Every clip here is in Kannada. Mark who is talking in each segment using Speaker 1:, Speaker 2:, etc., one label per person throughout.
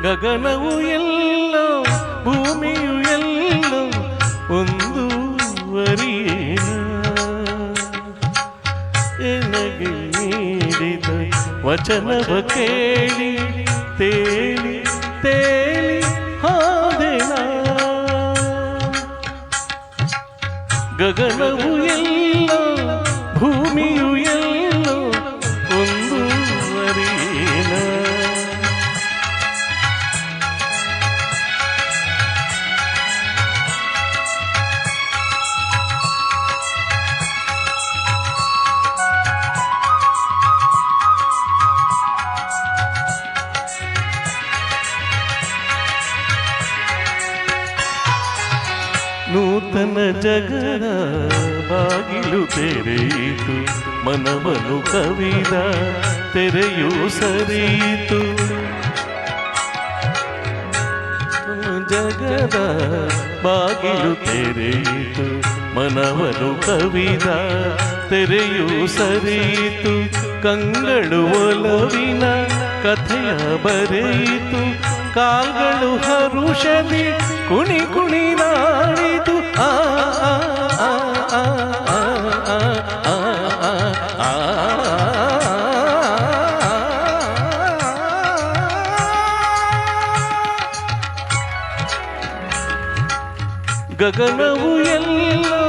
Speaker 1: ಗಗನವು ಎಲ್ಲೋ ಭೂಮಿಯು ಎಲ್ಲೋ ಒಂದು ವರಿಯೇನ ಎನಗೆ ನೀಡಿದ ವಚನವ ಕೇಳಿ ತೇಲಿ ತೇಲಿ ಹಾದೆನ ಗಗನವು ಎಲ್ಲೋ ಭೂಮಿಯು ಎಲ್ಲೋ ಒಂದು ವರಿಯೇನ ನೂತನ ಜಗದ ಬಾಗಿಲು ತೆರೆಯಿತು ಮನವನು ಕವಿದ ತೆರೆಯೂ ಸರಿಯಿತು ಜಗದ ಬಾಗಿಲು ತೆರೆಯಿತು ಮನವನು ಕವಿದ ತೆರೆಯೂ ಸರಿಯಿತು ಕಂಗಳು ಒಲವಿನ ಕಥೆಯ ಬರೆಯಿತು ಕಾಲ್ಗಳು ಹರುಷದಿ ಕುಣಿ ಕುಣಿ ನಾಡಿತು ಆ ಗಗನವು ಎಲ್ಲೋ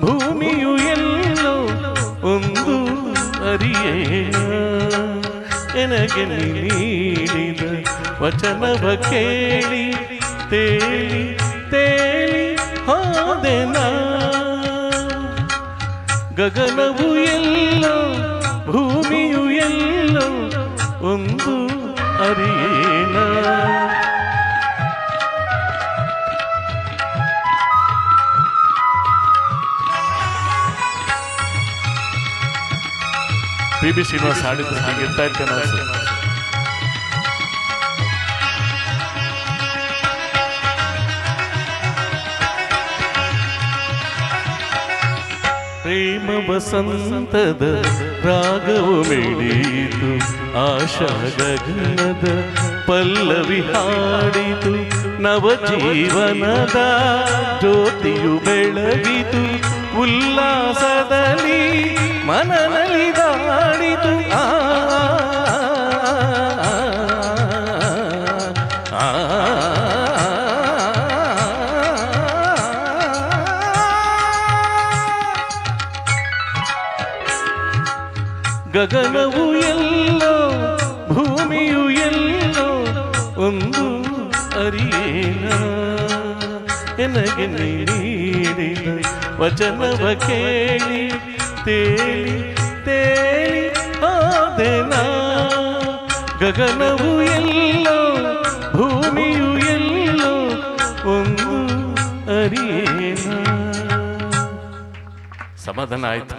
Speaker 1: ಭೂಮಿಯು ಎಲ್ಲೋ ಒಂದು ಅರಿಯೇನ ಎನಗೆ ನೀಡಿದ ವಚನವ ಕೇಳಿ ತೇಲಿ ತೇಲಿ ಹೋದೆನ ಗಗನವು ಎಲ್ಲೋ ಭೂಮಿಯು ಎಲ್ಲೋ ಒಂದು ಅರಿಯೇನ ಪಿ.ಬಿ. ಶ್ರೀನಿವಾಸ್ ಹಾಡಿದ್ರು ಹೀಗಿರ್ತಾ ಇರ್ತೇನೆ ಪ್ರೇಮ ವಸಂತದ ರಾಗವು ಮಿಡಿಯಿತು ಆಶಾ ಗಗನದ ಪಲ್ಲವಿ ಹಾಡಿತು ನವಜೀವನದ ಜ್ಯೋತಿಯು ಬೆಳಗಿತು ಉಲ್ಲಾಸದಲ್ಲಿ ಮನದಲ್ಲಿ ದಾಡಿತು ಗಗನವು ಎಲ್ಲೋ ಭೂಮಿಯು ಎಲ್ಲೋ ಒಂದು ಅರಿಯೇನ ಎನಗೆ ನೀಡಿದ ವಚನವ ಕೇಳಿ ತೇಲಿ ತೇಲಿ ಹೋದೆನ ಗಗನವು ಎಲ್ಲೋ ಭೂಮಿಯು ಎಲ್ಲೋ ಒಂದು ಅರಿಯೇನ. ಸಮಾಧಾನ ಆಯ್ತು.